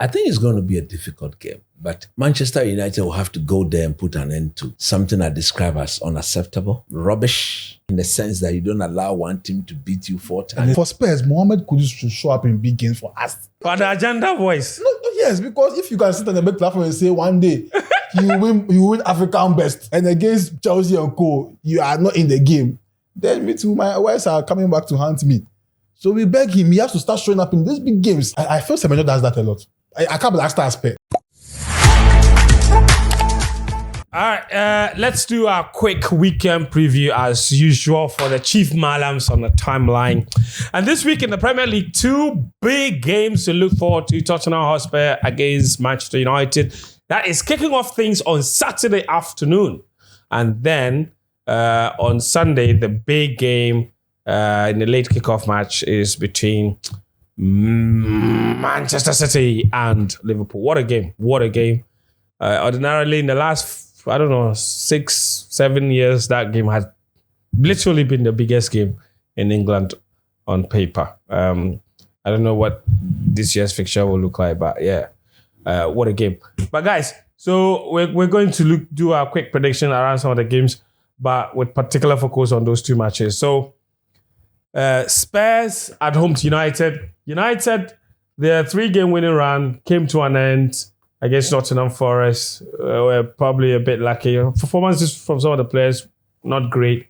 I think it's going to be a difficult game, but Manchester United will have to go there and put an end to something I describe as unacceptable, rubbish, in the sense that you don't allow one team to beat you 4 times. And for Spurs, Mohamed Kudus should show up in big games for us. For the agenda voice. No, yes, because if you can sit on the big platform and say one day you win African best, and against Chelsea and co, you are not in the game, then me too, my wives are coming back to haunt me. So we beg him, he has to start showing up in these big games. I feel Semenyo does that a lot. I can't believe that aspect. All right, let's do our quick weekend preview as usual for the Chief Malams on the timeline. And this week in the Premier League, 2 big games to look forward to. Tottenham Hotspur against Manchester United. That is kicking off things on Saturday afternoon. And then on Sunday, the big game in the late kickoff match is between Manchester City and Liverpool. What a game. What a game. Ordinarily, in the last, 6-7 years, that game has literally been the biggest game in England on paper. I don't know what this year's fixture will look like, but yeah, what a game. But guys, so we're going to do our quick prediction around some of the games, but with particular focus on those 2 matches. So, Spurs at home to United. United, their 3-game winning run came to an end against Nottingham Forest. Were probably a bit lucky. Performances from some of the players, not great.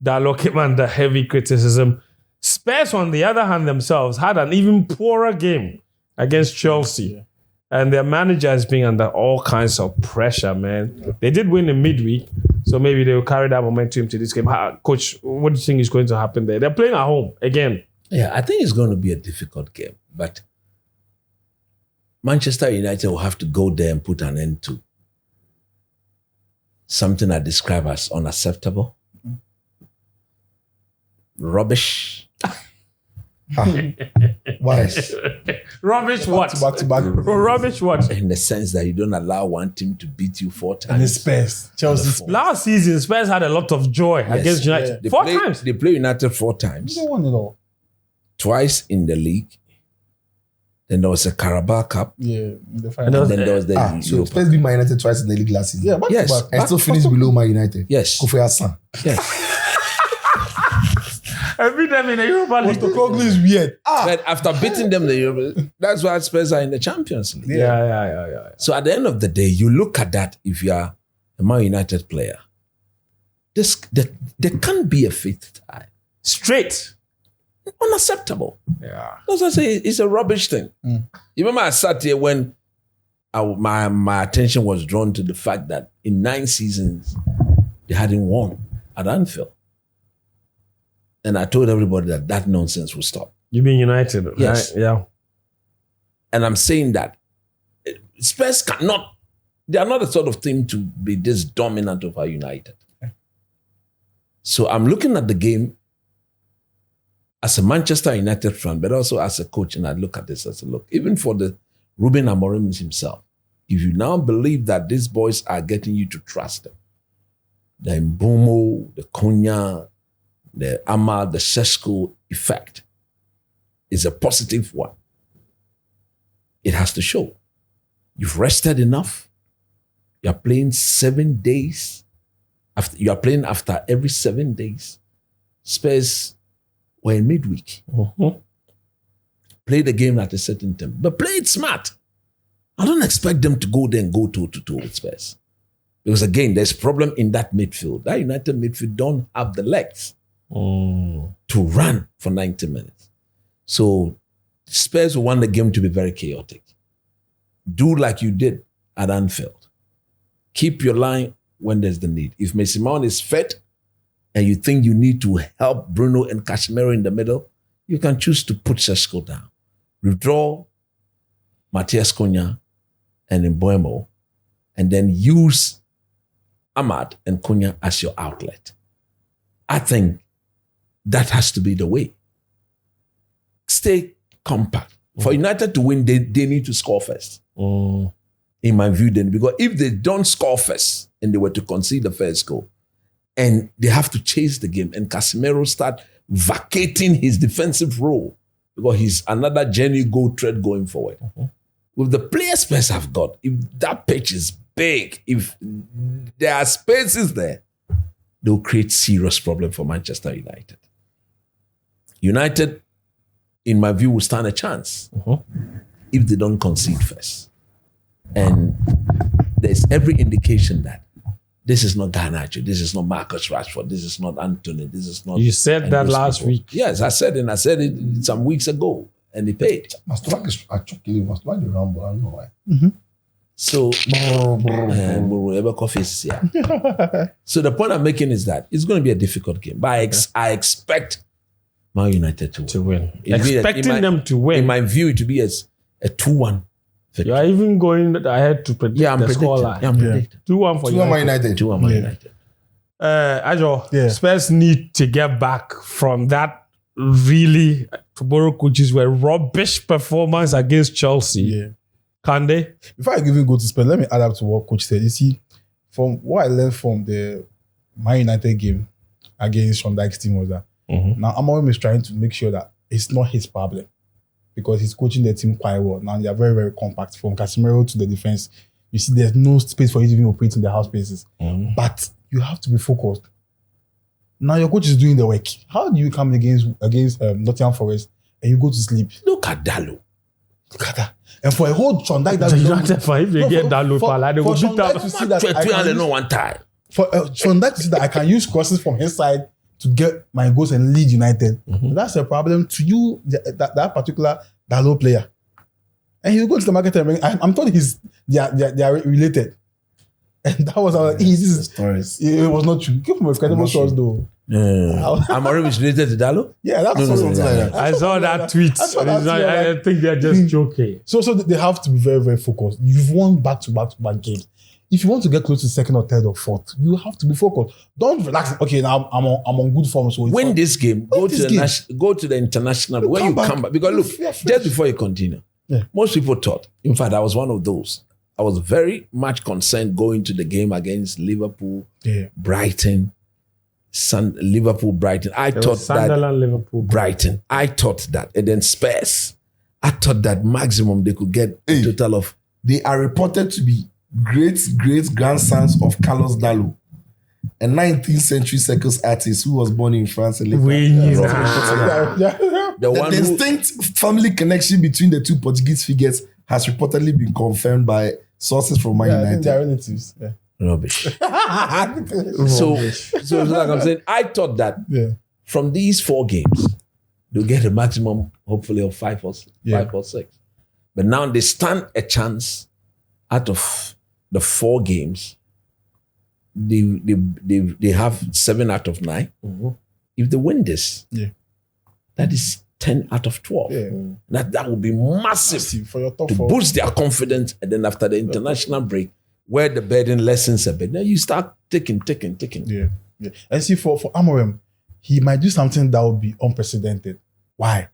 Dalot came under heavy criticism. Spurs, on the other hand, themselves had an even poorer game against Chelsea. And their manager has been under all kinds of pressure, man. They did win in midweek, so maybe they will carry that momentum to this game. Coach, what do you think is going to happen there? They're playing at home again. Yeah, I think it's going to be a difficult game, but Manchester United will have to go there and put an end to something I describe as unacceptable, rubbish. Why? Rubbish what? Back to back. Rubbish what? In the sense that you don't allow one team to beat you 4 times. And the Spurs. Chelsea. Last season, Spurs had a lot of joy against United. They 4 play, times. They play United 4 times. They won it all. Twice in the league. Then there was a Carabao Cup. Yeah, in the And final. then there was the So Europa. Spurs beat Man United twice in the league last season. Yeah, back Yes. to back. And still finished below Man United. Yes. Kofi Hassan. Yes. I beat them in the Europa League. Postecoglou is weird. But after beating them, that's why Spurs are in the Champions League. Yeah. So at the end of the day, you look at that if you are a Man United player. There can't be a 5th tie. Straight. Unacceptable. Yeah. That's what I say. It's a rubbish thing. You remember I sat here when my attention was drawn to the fact that in 9 seasons, they hadn't won at Anfield. And I told everybody that nonsense will stop. You mean United, right? Yes. Yeah. And I'm saying that Spurs cannot, they are not the sort of team to be this dominant over United. So I'm looking at the game as a Manchester United fan, but also as a coach, and I look at this as a look, even for the Ruben Amorim himself, if you now believe that these boys are getting you to trust them, the Mbomo, the Konya, the Ahmad, the Sesko effect is a positive one. It has to show. You've rested enough. You're playing 7 days. You are playing after every 7 days. Spurs were in midweek. Play the game at a certain time. But play it smart. I don't expect them to go there and go toe-to-toe with Spurs. Because again, there's a problem in that midfield. That United midfield don't have the legs to run for 90 minutes. So Spurs will want the game to be very chaotic. Do like you did at Anfield. Keep your line when there's the need. If Mason Mount is fit and you think you need to help Bruno and Casemiro in the middle, you can choose to put Sesko down. Withdraw Matthias Cunha and Mbuemo, and then use Ahmad and Cunha as your outlet. I think that has to be the way. Stay compact. For United to win, they need to score first. In my view, then, because if they don't score first and they were to concede the first goal, and they have to chase the game, and Casemiro start vacating his defensive role because he's another genuine goal threat going forward, with the players Spurs have got, if that pitch is big, if there are spaces there, they'll create serious problem for Manchester United. United, in my view, will stand a chance if they don't concede first. And there's every indication that this is not Garnacho, this is not Marcus Rashford, this is not Anthony, this is not... You said that last week. Yes, I said it some weeks ago, and they paid. Must the rumble, I don't know why. So, so the point I'm making is that it's going to be a difficult game, but I expect Man United to win. Expecting them to win. In my view, it to be as a 2-1. You are even going ahead to predict the scoreline. I'm predicting. 2-1 for 2-1 Man United. 2-1 Man United. Ajo, Spurs need to get back from that really, to borrow coaches, were rubbish performance against Chelsea. Yeah. Can they? Before I even go to Spurs, let me add up to what Coach said. You see, from what I learned from the Man United game against Sean Dyche's team was that now Amorim is trying to make sure that it's not his problem because he's coaching the team quite well. Now they are very, very compact from Casemiro to the defense. You see, there's no space for you to even operate in the half spaces. But you have to be focused. Now your coach is doing the work. How do you come against Nottingham Forest and you go to sleep? Look at Dallo. Look at that. And for a whole Sean Dyche, If they get Dallo, they will beat them. to see that I can use, one time. for Sean Dyche to see that I can use crosses from his side to get my goals and lead United. That's a problem to you, that particular Dallo player. And he'll go to the market and bring, I'm told they are related. And that was our easy stories. It was not true. Give him a credible source though. Amorim is related to Dallo? Yeah, that's something like that. I saw that tweet. I think they're just joking. So they have to be very, very focused. You've won back-to-back games. If you want to get close to second or third or fourth, you have to be focused. Don't relax. Okay, now I'm on good form. So win this game. Go to the international. When you come back, because look, just before you continue, most people thought. In fact, I was one of those. I was very much concerned going to the game against Liverpool, Brighton, Liverpool, Brighton. I thought that Liverpool, Brighton. I thought that, and then Spurs. I thought that maximum they could get a total of. They are reported to be great grandsons of Carlos Dallo, a 19th century circus artist who was born in France and lived The distinct family connection between the two Portuguese figures has reportedly been confirmed by sources from Man United. They're relatives. Yeah. Rubbish. So like I'm saying, I thought that from these 4 games, they'll get a maximum, hopefully, of 5 or 6. But now they stand a chance out of the 4 games. They have 7 out of 9. If they win this, that is 10 out of 12. That would be massive for your top to 4. boost their confidence. And then after the international break, where the burden lessens a bit, now you start ticking. Yeah. And see, for Amorim, he might do something that would be unprecedented. Why?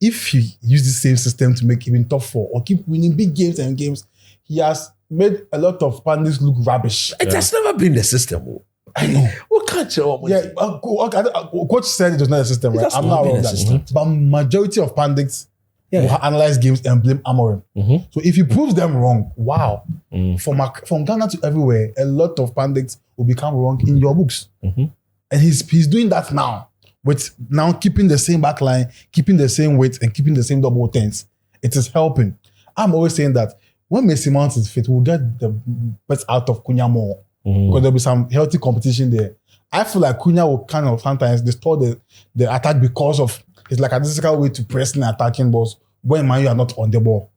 If he use the same system to make him in top 4 or keep winning big games and games, he has made a lot of pundits look rubbish. It has never been the system. I know. What can't you? Yeah, coach said it was not a system, right? I'm not aware of that. But majority of pundits will analyze games and blame Amorim. So if he proves them wrong, wow. From Ghana to everywhere, a lot of pundits will become wrong in your books. And he's doing that now, with now keeping the same back line, keeping the same weight, and keeping the same double tens. It is helping. I'm always saying that when Mason Mount is fit, we'll get the best out of Cunha more. Because there'll be some healthy competition there. I feel like Cunha will kind of sometimes distort the attack because of it's like a physical way to press and attacking balls when Man U are not on the ball.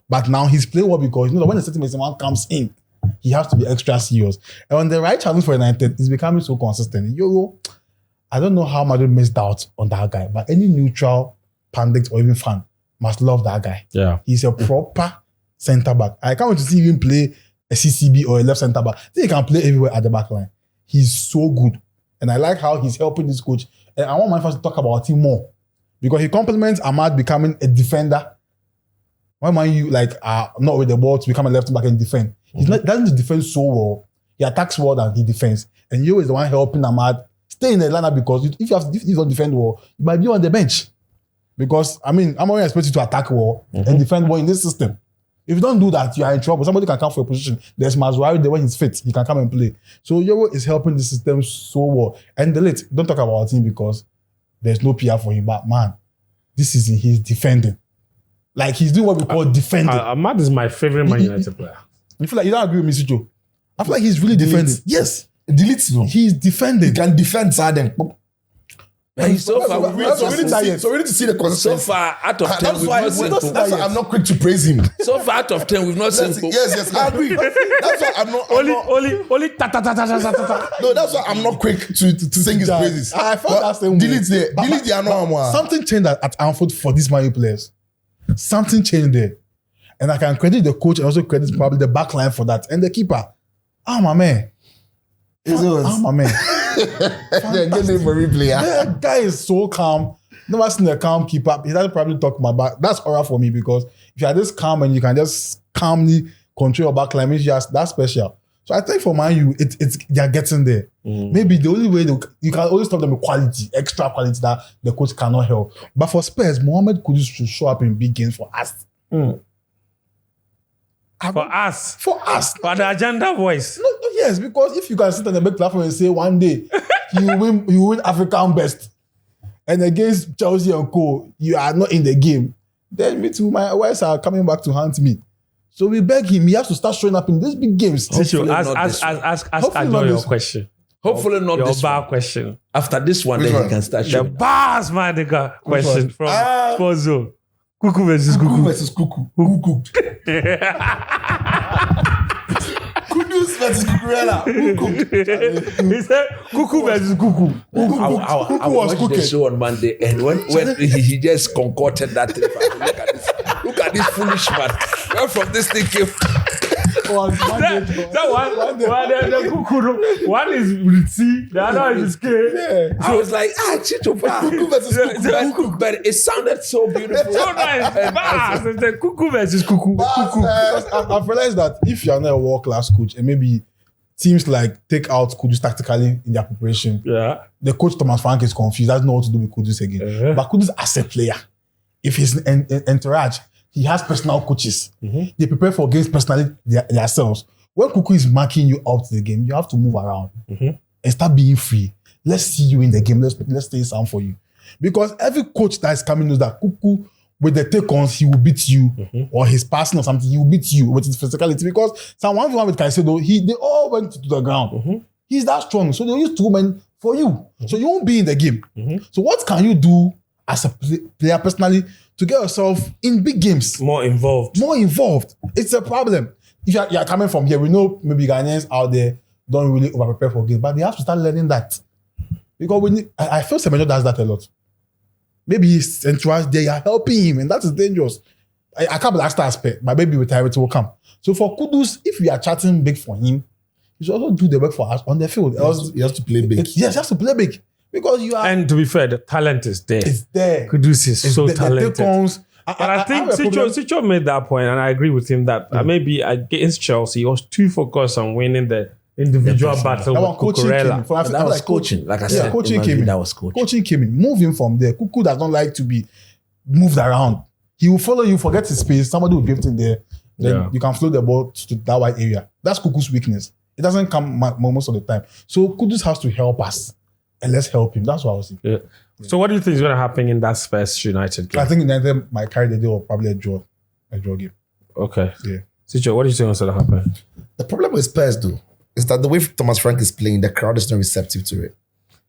But now he's playing well because you know when the certain Mason Mount comes in, he has to be extra serious. And on the right challenge for United, he's becoming so consistent. Euro, I don't know how Madrid missed out on that guy, but any neutral pundit or even fan must love that guy. Yeah, he's a proper centre back. I can't wait to see him play a CCB or a left centre back. I think he can play everywhere at the back line. He's so good. And I like how he's helping this coach. And I want my fans to talk about him more. Because he complements Ahmad becoming a defender. When Man U are not with the ball to become a left back and defend. He doesn't defend so well. He attacks well than he defends. And you is the one helping Ahmad stay in the lineup because if you don't defend well, you might be on the bench. Because, I mean, I'm only expecting you to attack well and defend well in this system. If you don't do that, you are in trouble. Somebody can come for a position. There's Mazraoui there when he's fit. He can come and play. So Euro is helping the system so well. And don't talk about our team because there's no PR for him. But man, this season he's defending. Like he's doing what we call defending. Ahmad is my favorite Man United player. You feel like you don't agree with me, Sijo? I feel like he's really defending. Yes. Delete no. He's defending. He can defend Sarden. And so far, we need to see the so consistency. far out of 10, That's we've why, not seen Pope. that's why I'm not quick to praise him. So far out of 10, we've not seen Pope. Yes, I agree. That's why I'm not. Only ta ta ta ta ta ta ta. No, that's why I'm not quick to sing his praises. I felt that same way. Delete the annoying. Something changed at Anfield for these Man U players. Something changed there. And I can credit the coach and also credit probably the back line for that. And the keeper. Oh, my man. Oh, my man. They're getting for replay. That guy is so calm. Never seen a calm keeper. He doesn't probably talk my back. That's horror for me because if you are this calm and you can just calmly control your back line, means that's special. So I think for Man U, it's they're getting there. Maybe the only way you can always stop them with quality, extra quality that the coach cannot help. But for Spurs, Mohamed Kudus should show up in big games for us. For us. For the agenda voice. No, yes, because if you can sit on the big platform and say one day you win African best, and against Chelsea and Co, you are not in the game, then me too, my wives are coming back to haunt me. So we beg him, he has to start showing up in these big games. Ask Adore your question. Hopefully not your this bar one. question. After this one, then he can start The showing. bars, man, nigga. Question from Spozo. Cuckoo versus Cuckoo Cuckoo. versus Cuckoo. Who cooked? Kudus versus Cucurella. Who cooked? He said Cuckoo versus Cuckoo. I watched the show on Monday, and when he just concocted that thing, look at this foolish man. Where from this thing came? That one, the Cuckoo. One is with C, the other is K. Yeah. I was like, Chicho, Cuckoo versus Cuckoo. but it sounded so beautiful. So nice. Bars. It's the Cuckoo versus Cuckoo. Because I've realized that if you're not a world-class coach and maybe teams like take out Kudus tactically in their preparation, Yeah. the coach Thomas Frank is confused. Doesn't know what to do with Kudus again. But Kudus as a player, if he's in entourage, he has personal coaches. They prepare for games personally themselves. When Cuckoo is marking you out the game, you have to move around and start being free. Let's see you in the game. Let's stay sound for you. Because every coach that is coming knows that Cuckoo, with the take-ons, he will beat you, or his passing or something, he will beat you with his physicality. Because someone with Caicedo, they all went to the ground. He's that strong. So they use two men for you. So you won't be in the game. So what can you do as a player personally to get yourself in big games? More involved. It's a problem. If you're coming from here, we know maybe Ghanaians out there don't really over-prepare for games, but they have to start learning that. Because I feel Semenyo does that a lot. Maybe he's entourage there, you're helping him, and that is dangerous. I can't blast that aspect, but maybe with time it will come. So for Kudus, if we are chatting big for him, he should also do the work for us on the field. He has to play big. Yes, he has to play big. Because you are... And to be fair, the talent is there. It's there. Kudus is so talented. But But I think Sicho made that point, and I agree with him that maybe against Chelsea, he was too focused on winning the individual battle with Cucurella. That was coaching. Like I said, coaching came in. That was coaching. Coaching came in. Move him from there. Cuckoo does not like to be moved around. He will follow you, forget his space. Somebody will drift in there. Then you can float the ball to that wide area. That's Cuckoo's weakness. It doesn't come most of the time. So Kudus has to help us. And let's help him. That's what I was thinking. Yeah. So what do you think is going to happen in that Spurs United game? I think United might carry the day or probably a draw game. Okay. Yeah. Sicho, what do you think is going to happen? The problem with Spurs, though, is that the way Thomas Frank is playing, the crowd is not receptive to it.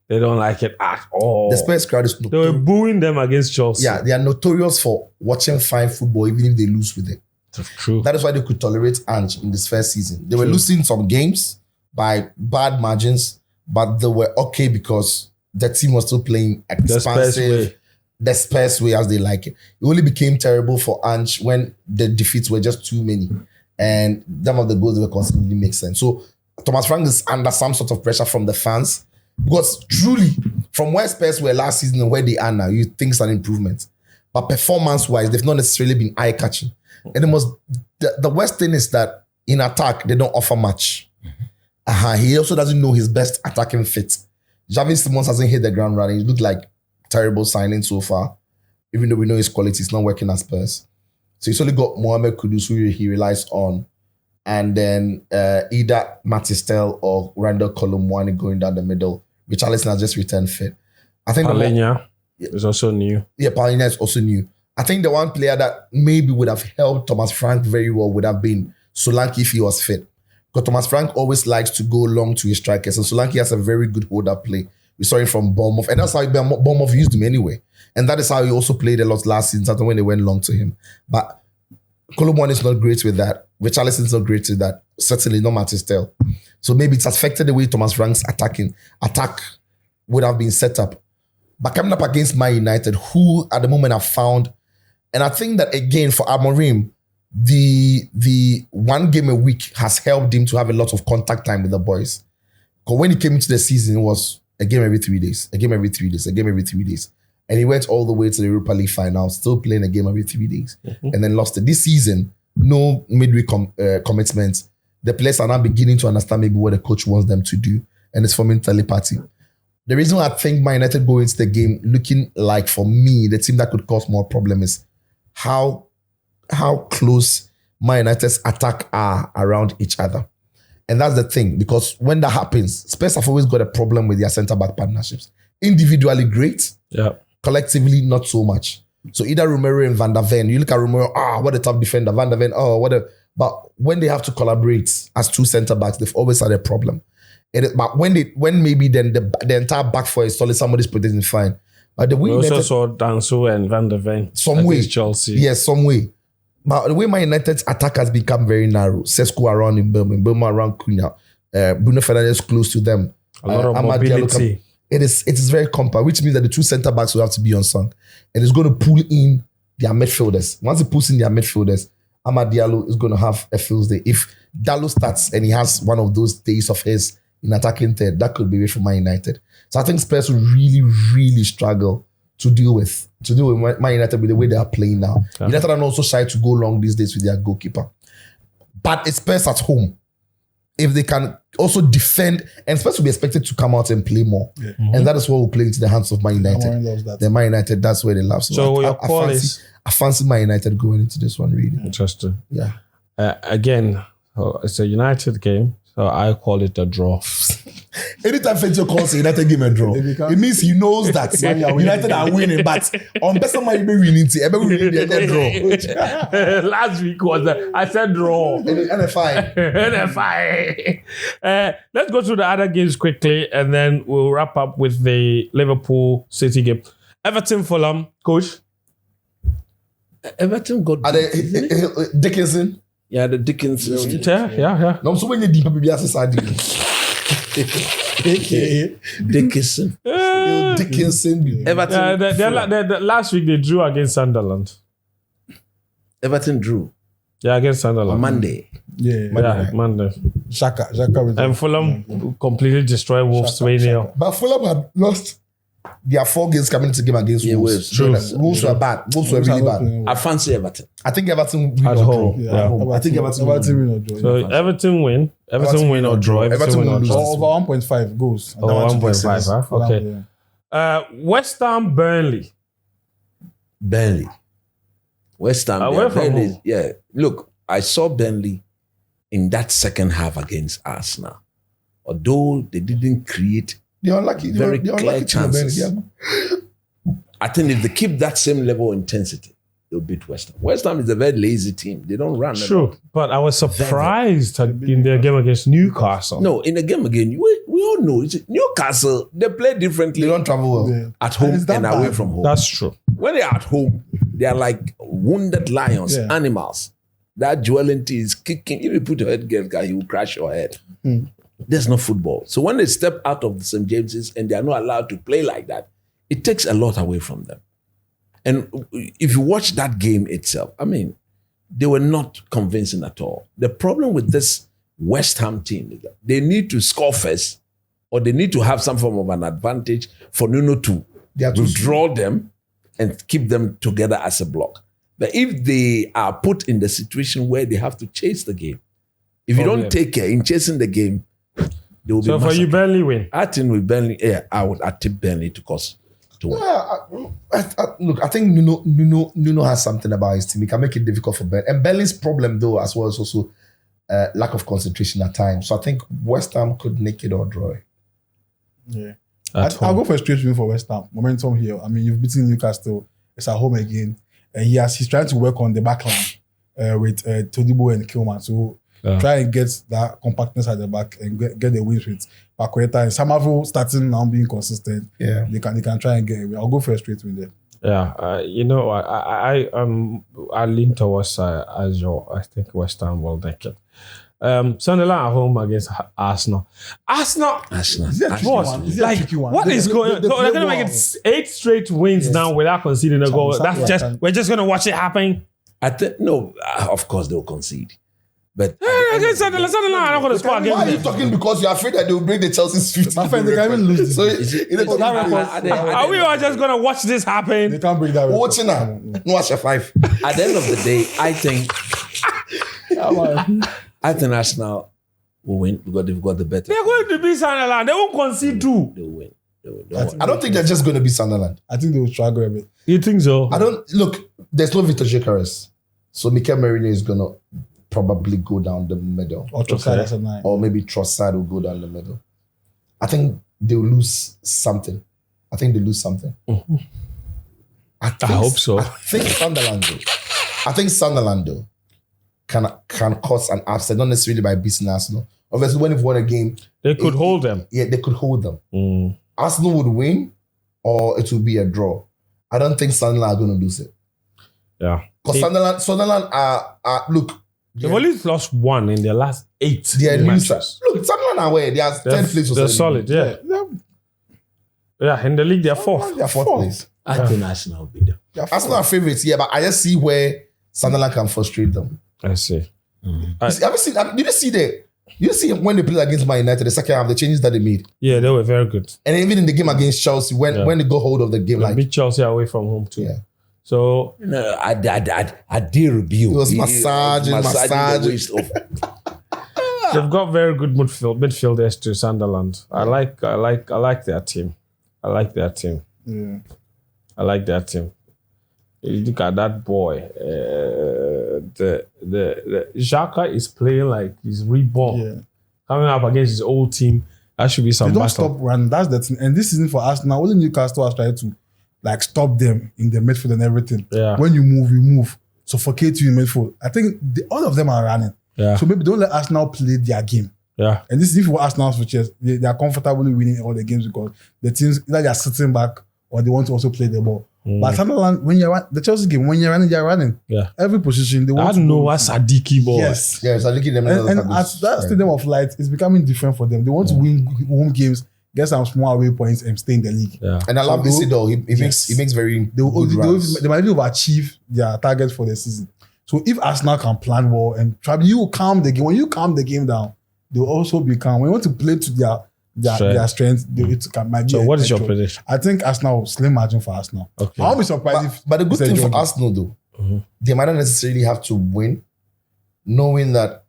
They don't like it at all. The Spurs crowd is They were booing them against Chelsea. Yeah, they are notorious for watching fine football, even if they lose with it. True. That is why they could tolerate Ange in this first season. They were losing some games by bad margins, but they were okay because the team was still playing expansive, the Spurs way as they like it. It only became terrible for Ange when the defeats were just too many. And some of the goals they were conceding didn't make sense. So Thomas Frank is under some sort of pressure from the fans. Because truly, from where Spurs were last season and where they are now, you think it's an improvement. But performance-wise, they've not necessarily been eye-catching. And the worst thing is that in attack, they don't offer much. He also doesn't know his best attacking fit. Javi Simons hasn't hit the ground running. He looked like terrible signing so far. Even though we know his quality is not working at Spurs. So he's only got Mohamed Kudus, who he relies on, and then either Matistel or Randall Colomwani going down the middle. Richarlison has just returned fit. I think Palhinha is also new. Yeah, Palhinha is also new. I think the one player that maybe would have helped Thomas Frank very well would have been Solanke if he was fit. Because Thomas Frank always likes to go long to his strikers. And Solanke has a very good hold-up play. We saw him from Bournemouth. And that's how Bournemouth used him anyway. And that is how he also played a lot last season when they went long to him. But Colomwani is not great with that. Richarlison is not great with that. Certainly not Matistel. So maybe it's affected the way Thomas Frank's attack would have been set up. But coming up against Man United, who at the moment have found, and I think that again for Amorim, the one game a week has helped him to have a lot of contact time with the boys. Because when he came into the season, it was a game every 3 days, a game every 3 days, a game every 3 days. And he went all the way to the Europa League final, still playing a game every 3 days, and then lost it. This season, no midweek commitments. The players are now beginning to understand maybe what the coach wants them to do, and it's forming telepathy. The reason why I think Man United go into the game looking like, for me, the team that could cause more problem is how close Man United's attack are around each other. And that's the thing, because when that happens, Spurs have always got a problem with their centre-back partnerships. Individually, great. Yeah. Collectively, not so much. So either Romero and Van der Ven, you look at Romero, what a tough defender. Van der Ven, but when they have to collaborate as two centre-backs, they've always had a problem. But when maybe then the entire back four is solid, somebody's protecting fine. But the way we also saw Danso and Van der Ven against Chelsea. Yes, some way. But the way Man United's attack has become very narrow. Sesko around in Burma around Cunha, Bruno Fernandes close to them. A lot of mobility. It is very compact, which means that the two centre backs will have to be on song, and it's going to pull in their midfielders. Once it pulls in their midfielders, Amad Diallo is going to have a field day. If Diallo starts and he has one of those days of his in attacking third, that could be way for Man United. So I think Spurs will really, really struggle to deal with Man United with the way they are playing now. Okay. United are also shy to go long these days with their goalkeeper. But it's Spurs at home. If they can also defend, and Spurs will be expected to come out and play more. Yeah. Mm-hmm. And that is what will play into the hands of Man United. The Man United, that's where they love. So your call is? I fancy Man United going into this one, really. Interesting. Yeah. Again, it's a United game. So I call it a draw. Anytime Fetcher calls a United game a draw, it means he knows that United are winning, but on best of my winning team, draw. Last week was I said draw. NFI. Let's go through the other games quickly, and then we'll wrap up with the Liverpool City game. Everton Fulham, coach. Everton got Dickinson. Yeah, the Dickinson. Yeah. No, so when you deep Dickinson. Dickinson. Everton. The last week they drew against Sunderland. Everton drew. Yeah, against Sunderland. On Monday. Monday. Shaka. And Fulham completely destroyed Wolves 3-0. But Fulham had lost their 4 games coming into the game against Wolves. True. Wolves were bad. Wolves were really bad. I fancy Everton. I think Everton win at or home. draw. Yeah. I think Everton win or draw. So Everton win. Everton win or draw. Everton win or draw. Over 1.5 goals. Over 1.5, huh? Okay. Yeah. West Ham, Burnley. West Ham. Away from home. Yeah. Look, I saw Burnley in that second half against Arsenal. Although they didn't create they're unlucky. Very clear chances. I think if they keep that same level of intensity, they'll beat West Ham. West Ham is a very lazy team. They don't run. True, but I was surprised in their game against Newcastle. No, in the game again, we all know Newcastle, they play differently. They don't travel well. At home and away from home. That's true. When they're at home, they are like wounded lions, animals. That Joelinton is kicking. If you put your head against guy, he will crash your head. There's no football. So when they step out of the St. James's and they are not allowed to play like that, it takes a lot away from them. And if you watch that game itself, I mean, they were not convincing at all. The problem with this West Ham team is that they need to score first, or they need to have some form of an advantage for Nuno to withdraw them and keep them together as a block. But if they are put in the situation where they have to chase the game, if you don't take care in chasing the game, they will be so for you, Burnley win. I think with Burnley, I tip Burnley to cause to win. Look, I think Nuno has something about his team. He can make it difficult for Ben. And Burnley's problem, though, as well, is also lack of concentration at times. So I think West Ham could nick it or draw it. Yeah. I'll go for a straight win for West Ham. Momentum here. I mean, you've beaten Newcastle. It's at home again. And he's trying to work on the back line with Todibo and Kilman. So try and get that compactness at the back and get the wins with Paqueta and Samavu starting now being consistent. Yeah. They can try and get away. I'll go for a straight win there. Yeah, I lean towards Azure. I think West Ham will take it. Sunderland at home against Arsenal. Arsenal. Is it a tricky one? What is going on? So they're going to make it 8 straight wins now without conceding a goal. We're just going to watch it happen. Of course they'll concede. But Sunderland are not going to score again. Why are you talking? Because you're afraid that they'll break the Chelsea's 50. My friend, they can't even lose. So Are we all just going to watch this happen? They can't bring that. watching now. No, watch a 5. at the end of the day, I think Arsenal will win because they've got the better. They're going to beat Sunderland. They won't concede 2. They'll win. I don't think they're just going to be Sunderland. I think they will struggle a bit. You think so? There's no Victor Gyökeres. So Mikel Merino is going to probably go down the middle. Or Trossard as a 9. Or maybe Trossard will go down the middle. I think they'll lose something. I think I hope so. I think Sunderland though can cause an upset, not necessarily by beating Arsenal. Obviously, when they've won a game, they could hold them. Yeah, they could hold them. Arsenal would win, or it would be a draw. I don't think Sunderland are going to lose it. Yeah, because Sunderland are look. They've only lost 1 in their last 8 matches. Look, Sunderland are where they are 10th place. They're solid. Yeah. In the league they're 4th. They're 4th place. I think Arsenal will be there. Arsenal are favourites, but I just see where Sunderland can frustrate them. I see. Did you see when they played against Man United the second half, the changes that they made? Yeah, they were very good. And even in the game against Chelsea, when they got hold of the game, they beat Chelsea away from home too. Yeah. So I did review. It was massaging the waist off. They've got very good midfielders to Sunderland. I like their team. Yeah. I like their team. You look at that boy. The Xhaka is playing like he's reborn. Yeah. Coming up against his old team. That should be some They don't battle. stop running. That's the thing. And this season for Arsenal, only Newcastle has tried to stop them in the midfield and everything. Yeah. When you move, suffocate you in midfield. I think all of them are running. Yeah. So maybe don't let Arsenal play their game. Yeah. And this is if for Arsenal's features, they are comfortably winning all the games because the teams either they are sitting back or they want to also play the ball. But Sunderland, when you're the Chelsea game, when you're running. Yeah. Every position they want I don't know what Sadiki ball. Yes. Yeah, Sadiki them. And at that stadium of light, it's becoming different for them. They want to win home games, get some small away points, and stay in the league. Yeah. And I love Isidore. He makes very good runs. They might be overachieve their targets for the season. So if Arsenal can plan well and try, you will calm the game. When you calm the game down, they will also be calm. When you want to play to their strength, it might be. So what is your prediction? I think Arsenal, slim margin for Arsenal. Okay. I won't be surprised But the good thing for Arsenal though, they might not necessarily have to win, knowing that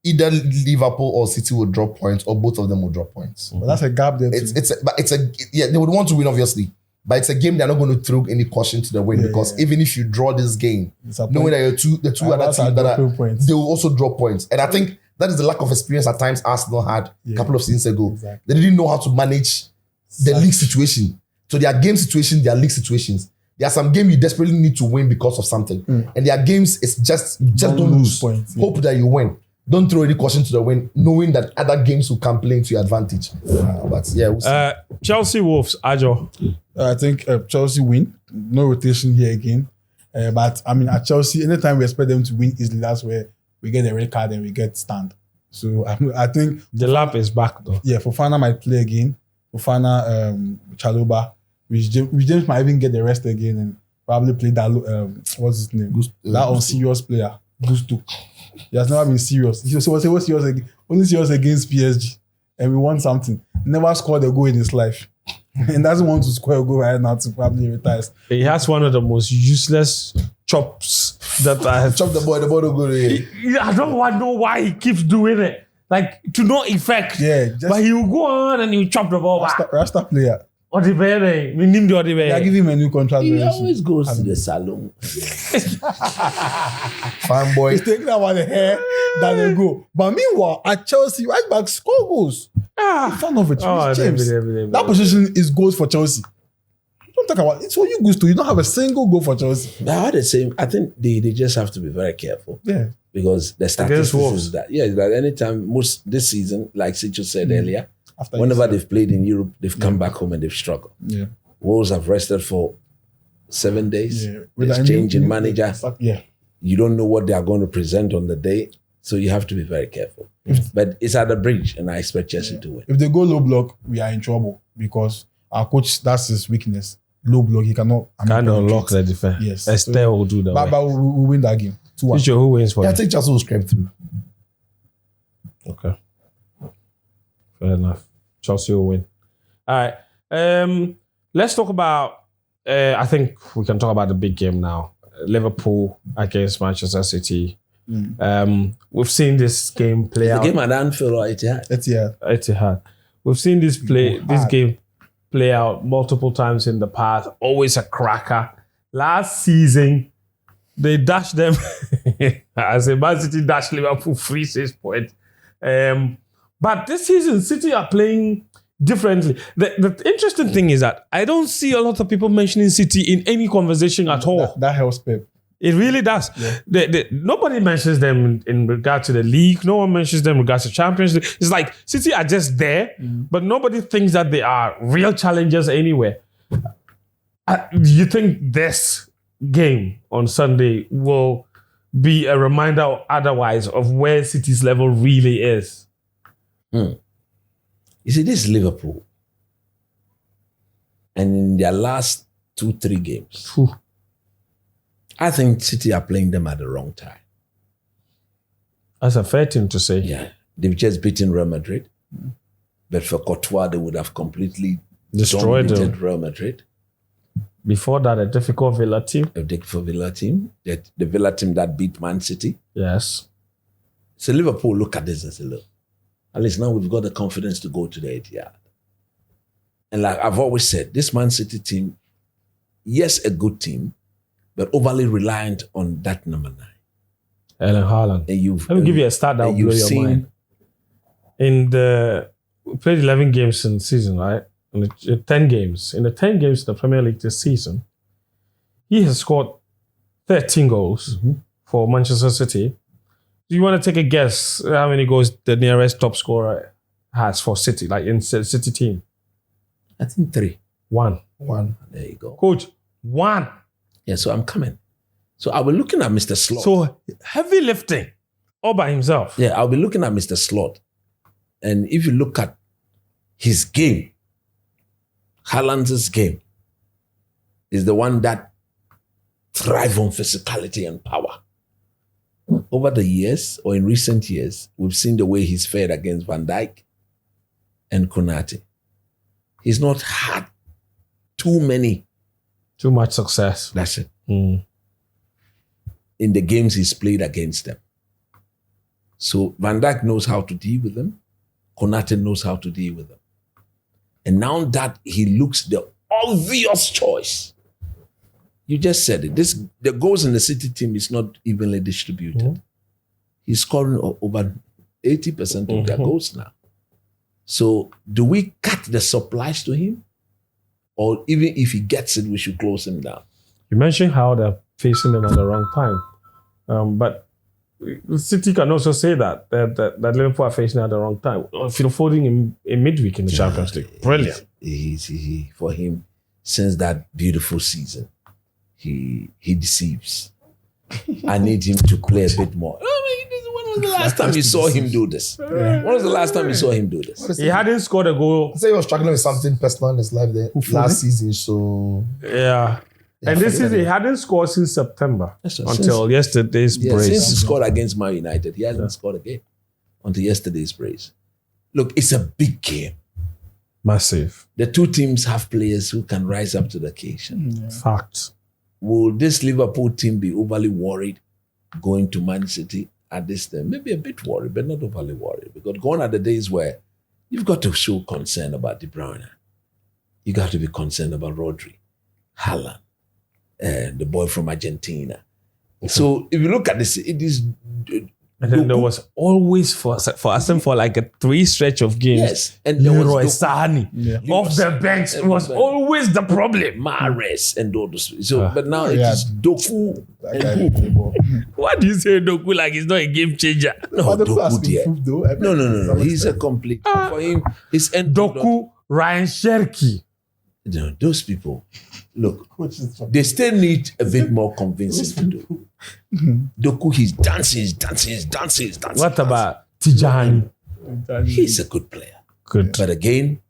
either Liverpool or City will drop points or both of them will drop points. But that's a gap there too. They would want to win obviously, but it's a game they're not going to throw any caution to the win because even if you draw this game, knowing that the two other teams they will also drop points, and I think that is the lack of experience at times Arsenal had a couple of seasons ago. Exactly. They didn't know how to manage the league situation. So there are game situations, there are league situations. There are some games you desperately need to win because of something. And there are games it's just don't lose. Points, Hope that you win. Don't throw any caution to the wind, knowing that other games will come playing to your advantage. But yeah, we'll see. Chelsea Wolves, Ajo. I think Chelsea win. No rotation here again. But I mean, at Chelsea, anytime we expect them to win easily, that's where we get a red card and we get stand. So I think the lap is back though. Yeah, Fofana might play again. Fofana, Chalobah. James might even get the rest again and probably play that. What's his name? That unserious player, Gusto. He has never been serious. He was serious only serious against PSG, and we won something. Never scored a goal in his life, and doesn't want to score a goal right now to probably retire. He has one of the most useless chops that I have. Chop the ball will go there. I don't know why he keeps doing it. Like to no effect. Yeah, but he will go on and he will chop the ball back. Rasta player. Odibere, we named They are Odibere. giving him a new contract. He very soon. always goes to the salon. Fanboy. He's taking out the hair that they go. But meanwhile, at Chelsea, right back score goals. Fan of it. James. That position is goals for Chelsea. Don't talk about it. It's what you used to. You don't have a single goal for Chelsea. I had the same. I think they just have to be very careful. Yeah. Because the statistics Wolves. is that. Yeah, that anytime, most this season, like Sicho said earlier, After whenever they've played in Europe, they've come back home and they've struggled. Yeah. Wolves have rested for 7 days. Yeah. There's change in manager. Yeah. You don't know what they are going to present on the day. So you have to be very careful. But it's at the bridge, and I expect Chelsea to win. If they go low block, we are in trouble because our coach, that's his weakness. Low block, he cannot. Kind of lock the defense. Yes. Estelle will do that. But we win that game. 2-1. Teacher, who wins for Yeah, I you? think Chelsea will scrape through. Okay. Fair enough. Chelsea will win. All right. Let's talk about, I think we can talk about the big game now. Liverpool against Manchester City. We've seen this game play out. The game at Anfield or Etihad. Etihad. We've seen this game play out multiple times in the past. Always a cracker. Last season, they dashed them. As a Man City dashed Liverpool 3-6 points. But this season, City are playing differently. The interesting thing is that I don't see a lot of people mentioning City in any conversation at all. That helps Pep. It really does. Yeah. Nobody mentions them in regard to the league. No one mentions them in regards to Champions League. It's like City are just there, but nobody thinks that they are real challengers anywhere. Do you think this game on Sunday will be a reminder otherwise of where City's level really is? You see, this is Liverpool. And in their last 2-3 games, I think City are playing them at the wrong time. That's a fair thing to say. Yeah. They've just beaten Real Madrid. But for Courtois, they would have completely Destroyed them. dominated Real Madrid. Before that, a difficult Villa team. For Villa team. The Villa team that beat Man City. Yes. So Liverpool look at this and say, look, at least now we've got the confidence to go to the Etihad. And like I've always said, this Man City team, yes, a good team, but overly reliant on that number 9. Erling Haaland. And Let me give you a stat that will blow your mind. We played 11 games in the season, right? In the 10 games. In the 10 games in the Premier League this season, he has scored 13 goals for Manchester City. Do you want to take a guess how many goals the nearest top scorer has for City, like in the City team? I think 3. 1. There you go. Coach, 1. Yeah, so I'm coming. So I'll be looking at Mr. Slot. So heavy lifting all by himself. Yeah, I'll be looking at Mr. Slot. And if you look at his game, Haaland's game is the one that thrives on physicality and power. Over the years, or in recent years, we've seen the way he's fared against Van Dijk and Konate. He's not had too much success. That's it. In the games he's played against them. So Van Dijk knows how to deal with them. Konate knows how to deal with them. And now that he looks the obvious choice, you just said it. The goals in the City team is not evenly distributed. He's scoring over 80% of their goals now. So do we cut the supplies to him? Or even if he gets it, we should close him down? You mentioned how they're facing them at the wrong time. But City can also say that Liverpool are facing at the wrong time. Folding in midweek in the Champions League. Brilliant. For him, since that beautiful season, he deceives. I need him to play a bit more. When was the last time you saw him do this? When was the last time you saw him do this? He hadn't scored a goal. I say he was struggling with something personal in his life there last season, so... Yeah. And this season, he hadn't scored since September until yesterday's brace. Since he scored against Man United, he hasn't scored again until yesterday's brace. Look, it's a big game. Massive. The two teams have players who can rise up to the occasion. Fact. Will this Liverpool team be overly worried going to Man City at this time? Maybe a bit worried, but not overly worried. Because gone are the days where you've got to show concern about De Bruyne. you got to be concerned about Rodri, Haaland, and the boy from Argentina. So if you look at this, it is. And then there was always for Arsenal for like a 3 stretch of games. Yes, and there Leroy was Sane off the bench was always the problem. Mahrez and all those. So, but now it is Doku. Why do you say Doku like he's not a game changer? No, Doku there. No. He's a complete. For him, his end. Doku, Ryan Cherki. No, those people. Look, they still need a bit more convincing to do. Doku, he's dancing. What about Tijani? He's a good player. Good. But again,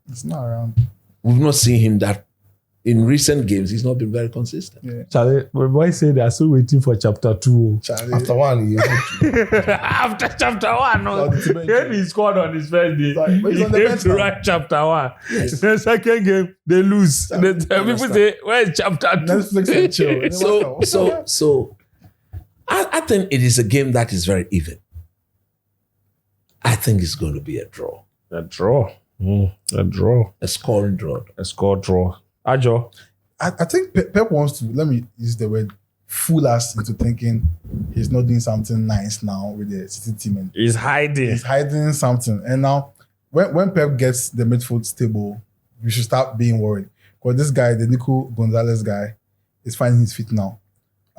it's not around. We've not seen him that in recent games. He's not been very consistent. Yeah. Charlie, my boy said they are still waiting for chapter 2. Charlie. After one, After chapter 1, no. When he scored on his first day, But he's he on the came bench to now. write chapter 1. Yes. The second game, they lose. People say, where's chapter 2? Netflix and chill. So I think it is a game that is very even. I think it's going to be a draw. A draw. A draw. A scoring draw. A score draw. Ajo. I think Pep wants to, let me use the word, fool us into thinking he's not doing something nice now with the City team. And He's hiding. he's hiding something. And now, when Pep gets the midfield stable, we should start being worried. Because this guy, the Nico Gonzalez guy, is finding his feet now.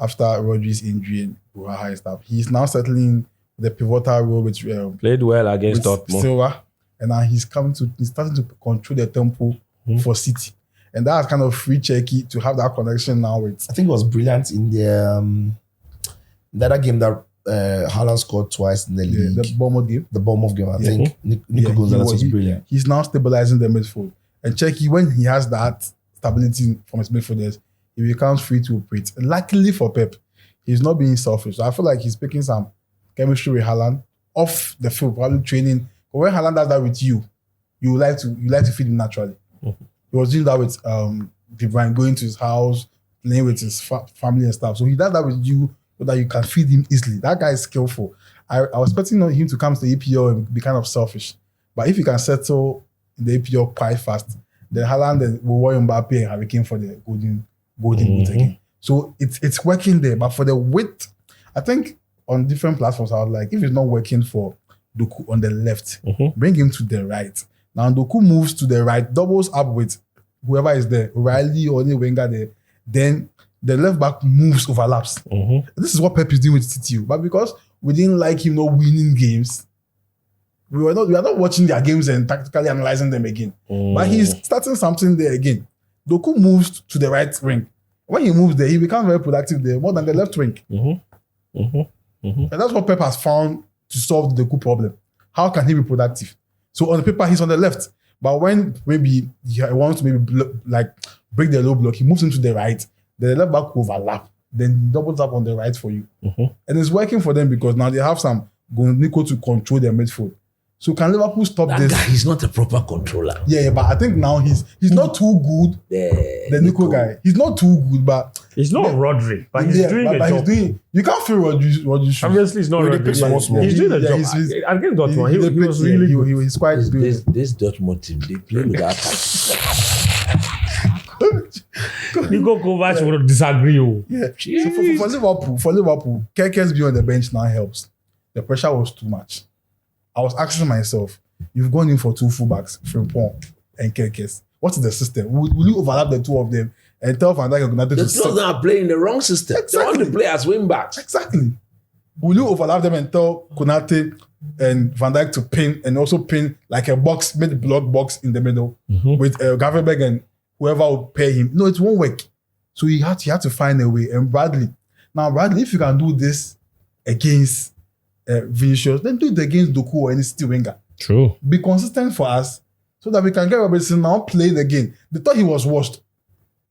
After Rodri's injury and Buraha and stuff. He's now settling the pivotal role with Played well against Dortmund. Silva. And now he's starting to control the tempo for City. And that's kind of free Cherki to have that connection now with. I think it was brilliant in the other game that Haaland scored twice in the league. The Bournemouth game. The Bournemouth game, I think. Nico Gonzalez was brilliant. He's now stabilizing the midfield. And Cherki, when he has that stability from his midfielders, he becomes free to operate. And luckily for Pep, he's not being selfish. So I feel like he's picking some chemistry with Haaland off the field, probably training. But when Haaland does that with you, you like to feed him naturally. He was doing that with De Bruyne, going to his house, playing with his family and stuff. So he does that with you so that you can feed him easily. That guy is skillful. I was expecting him to come to the EPL and be kind of selfish. But if he can settle in the EPL quite fast, then Haaland will worry Mbappe and Harry Kane for the golden boot again. So it's working there. But for the width, I think on different platforms, I was like, if it's not working for Doku on the left, bring him to the right. Now Doku moves to the right, doubles up with whoever is there, Riley or any winger there. Then the left back moves, overlaps. This is what Pep is doing with TTU. But because we didn't like him not winning games, we are not watching their games and tactically analyzing them again. But he's starting something there again. Doku moves to the right wing. When he moves there, he becomes very productive there, more than the left wing. And that's what Pep has found to solve the Doku problem. How can he be productive? So on the paper, he's on the left. But when maybe he wants to break the low block, he moves into the right. The left back will overlap. Then he doubles up on the right for you. And it's working for them because now they have some Nico to control their midfield. So can Liverpool stop this? Guy, he's not a proper controller. Yeah, but I think now he's not too good. The Nico guy. He's not too good, but he's not Rodri, but he's doing the job. You can't feel Rodri's shoes. Obviously, he's not Rodri. He's doing the job. Against Dortmund, he was really good. He's quite good. This Dortmund team, they play with that. Nico Kovac would disagree. Yeah. So for Liverpool, Kerkez being on the bench now helps. The pressure was too much. I was asking myself, you've gone in for 2 fullbacks, Frimpong and Kerkez. What is the system? Will you overlap the two of them and tell Van Dijk and Konate to sit? The two are playing the wrong system. Exactly. They want to play as wing backs. Exactly. Will you overlap them and tell Konate and Van Dijk to pin and also pin like a box, mid-block box in the middle with Gravenberch and whoever will pay him? No, it won't work. So he had to find a way. And Bradley, if you can do this against Vinicius, then do it against Doku or any City winger. True. Be consistent for us so that we can get Robertson now playing again. They thought he was washed.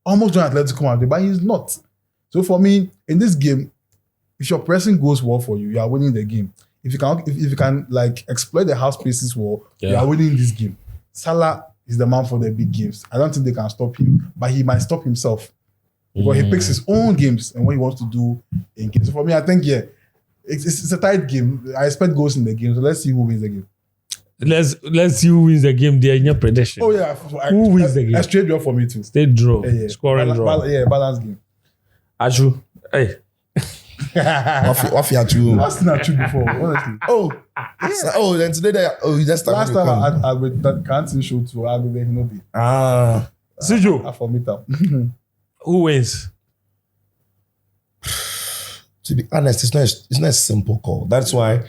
Almost doing Atletico Madrid, but he's not. So for me, in this game, if your pressing goes well for you, you are winning the game. If you can like exploit the half spaces well, you are winning this game. Salah is the man for the big games. I don't think they can stop him, but he might stop himself. Because he picks his own games and what he wants to do in games. So for me, I think, it's a tight game. I expect goals in the game. So let's see who wins the game. Let's see who wins the game there in your prediction. Oh yeah. Who wins the game? A straight draw for me too. Stay draw. Yeah. Scoring draw. Balance game. Aju. Hey. What you do? That's not true before, honestly. Then today that's the Last time I with that can't show to I will not be. Sijo. I for meet up. Who wins? To be honest, it's not a simple call. That's why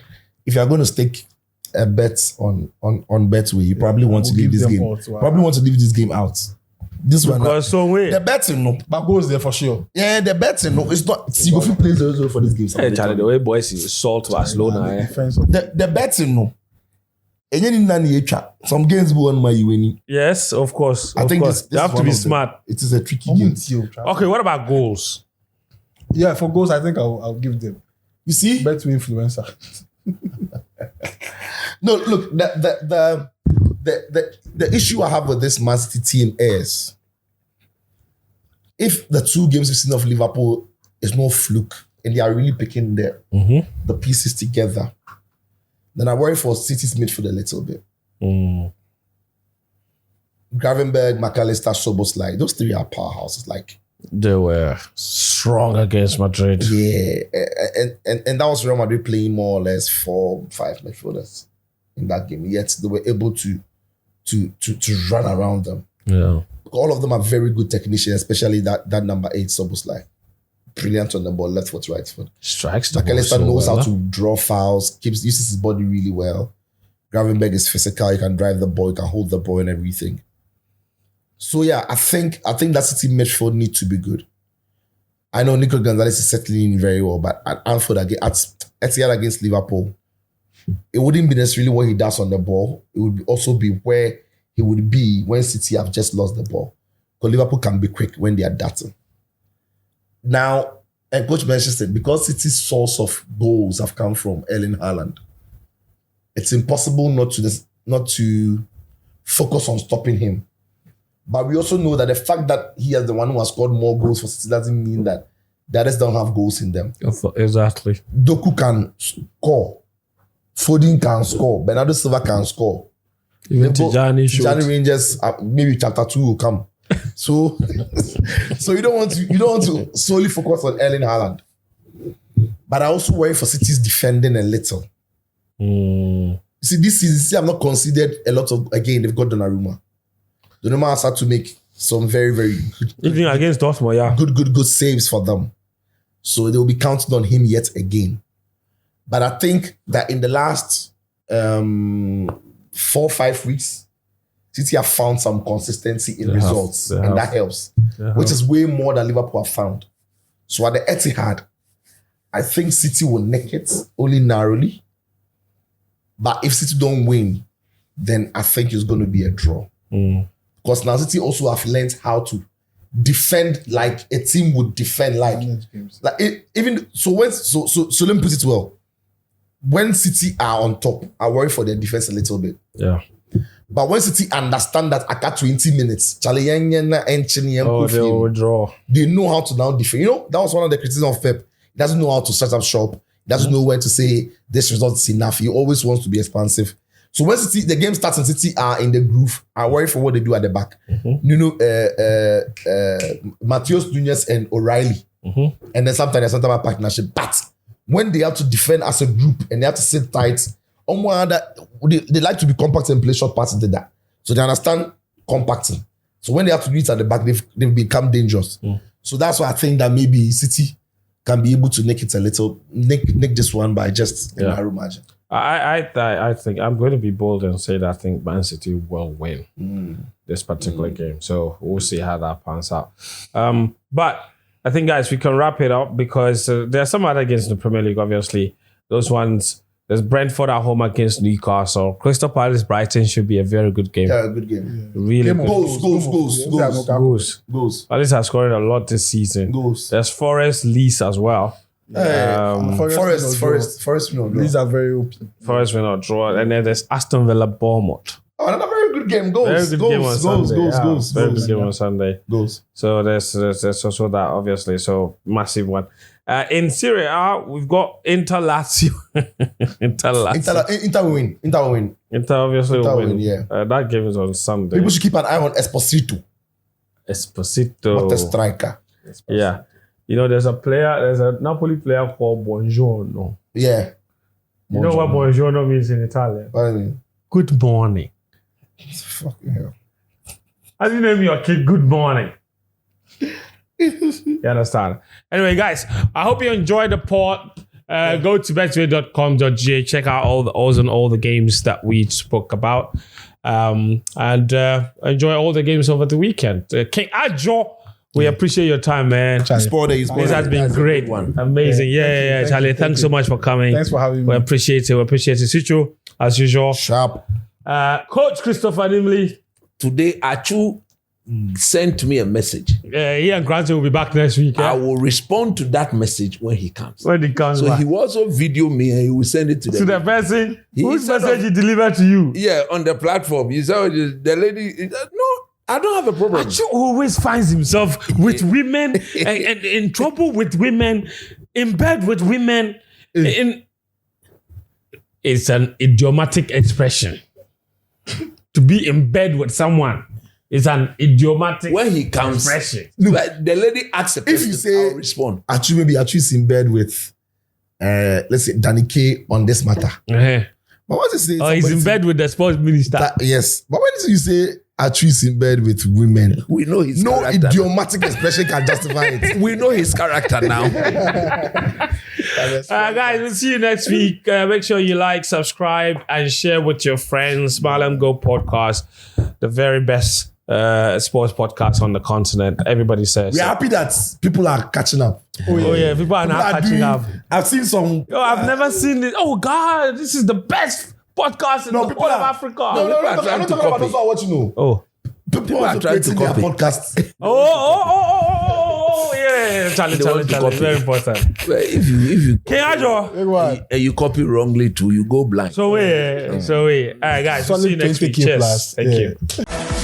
if you're going to stake a bet on Betway, you probably want to leave this game. Probably want to leave this game out. This one, the betting no, but goes there for sure. Yeah, the betting no, it's not. You go play 0-0 for this game. Hey, Charlie, the way boys is salt Barcelona. The betting no. Some games will on my winning. Yes, of course. I think this you have to be smart. It is a tricky game. Okay, what about goals? Yeah, for goals, I think I'll give them. You see, bet to influencer. No, look, the issue I have with this Man City team is if the 2 games we've seen of Liverpool is no fluke and they are really picking the pieces together, then I worry for City's midfield a little bit. Gravenberg, McAllister, Szoboszlai, those 3 are powerhouses. Like they were strong against Madrid. Yeah, and that was Real Madrid playing more or less 4-5 midfielders in that game. Yet they were able to run around them. Yeah, all of them are very good technicians, especially that number 8 Szoboszlai. Brilliant on the ball, left foot, right foot. Strikes the McAllister ball knows well, how to draw fouls, uses his body really well. Gravenberg is physical, he can drive the ball, he can hold the ball and everything. So yeah, I think that City midfield needs to be good. I know Nico Gonzalez is settling in very well, but at Anfield at Etihad against Liverpool, it wouldn't be necessarily what he does on the ball. It would also be where he would be when City have just lost the ball. Because Liverpool can be quick when they are darting. Now, and Coach mentions it, because City's source of goals have come from Erling Haaland, it's impossible not to focus on stopping him. But we also know that the fact that he is the one who has scored more goals for City doesn't mean that the others don't have goals in them. Exactly. Doku can score. Foden can score. Bernardo Silva can score. Even Tijani Rangers, maybe chapter 2 will come. So you don't want to solely focus on Erling Haaland. But I also worry for City's defending a little. You see, this season, I've not considered a lot of, again, they've got Donnarumma. Donnarumma has had to make some very, very good, even against Dortmund, yeah, good saves for them. So they will be counting on him yet again. But I think that in the last 4-5 weeks, City have found some consistency in results, and that helps, which is way more than Liverpool have found. So at the Etihad, I think City will nick it only narrowly. But if City don't win, then I think it's going to be a draw. Because now City also have learned how to defend like a team would defend. Let me put it well. When City are on top, I worry for their defense a little bit. Yeah. But when City understand that after 20 minutes, they'll withdraw. They know how to now defend. You know, that was one of the criticisms of Pep. He doesn't know how to set up shop. He doesn't know when to say this result is enough. He always wants to be expansive. So when the game starts and City are in the groove, I worry for what they do at the back. You know, Matheus Nunes and O'Reilly. And then sometimes there's some partnership. But when they have to defend as a group and they have to sit tight, they like to be compact and play short passes like that. So they understand compacting. So when they have to do it at the back, they've become dangerous. So that's why I think that maybe City can be able to nick it a little, nick this one by just a narrow margin. I think I'm going to be bold and say that I think Man City will win this particular game. So we'll see how that pans out. But I think, guys, we can wrap it up because there are some other games in the Premier League, obviously. Those ones, there's Brentford at home against Newcastle. Crystal Palace Brighton should be a very good game. Yeah, a good game. Really good. Goals. Palace has scored a lot this season. Goals. There's Forest Leeds as well. Forest will not draw. These are very open. Forest will not draw. And then there's Aston Villa Bournemouth. Oh, another very good game. Goals. Very good game on Sunday. Very good game on Sunday. Goals. So there's also that, obviously. So massive one. In Serie A, we've got Inter Lazio. Inter Inter win. Inter obviously will win. Yeah. That game is on Sunday. People should keep an eye on Esposito. What a striker. Yeah. You know, there's a Napoli player called Buongiorno. Yeah. You know what Buongiorno means in Italian? What do you mean? Good morning. Fucking hell. How do you name your kid Good Morning? You understand? Anyway, guys, I hope you enjoyed the pod. Go to betway.com.ga. Check out all the games that we spoke about. And enjoy all the games over the weekend. King Ajo, we appreciate your time, man. Sport Day. This has been great. Amazing. Yeah. Charlie, thanks so much for coming. Thanks for having me. We appreciate it. Sichu, as usual. Sharp. Coach Christopher Nimley. Today, Achu sent me a message. He and Granty will be back next week. I will respond to that message when he comes. When he comes So back. he will also video me and he will send it to To the person whose said message he delivered to you. Yeah, on the platform. You saw the lady. No, I don't have a problem. Achu always finds himself with women and in trouble with women, in bed with women. It's an idiomatic expression. To be in bed with someone is an idiomatic When he comes, expression. like the lady asks a question, If you say I'll respond. Achu's in bed with, let's say, Danny K on this matter. Uh-huh. But what you say? Oh, he's in bed with the sports minister. Yes. But when you say Achu's in bed with women, We know his no character. idiomatic expression can justify it. We know his character now. Guys, we'll see you next week. Make sure you like, subscribe, and share with your friends. Malam Go Podcast, the very best sports podcast on the continent. Everybody says. We're happy that people are catching up. Oh yeah, people are now catching up. I've seen some. Yo, I've never seen it. Oh God, this is the best podcast in the whole of Africa. No, I'm not talking about those who are watching. No. Oh. People are trying to creating their copy. podcasts. Oh, yeah. Challenge, want to copy. very important. Well, if you King Ajo. Big one. and you copy wrongly too, you go blind. So, all right, guys, we'll see you next week. 20K Cheers. plus. Thank Yeah. you.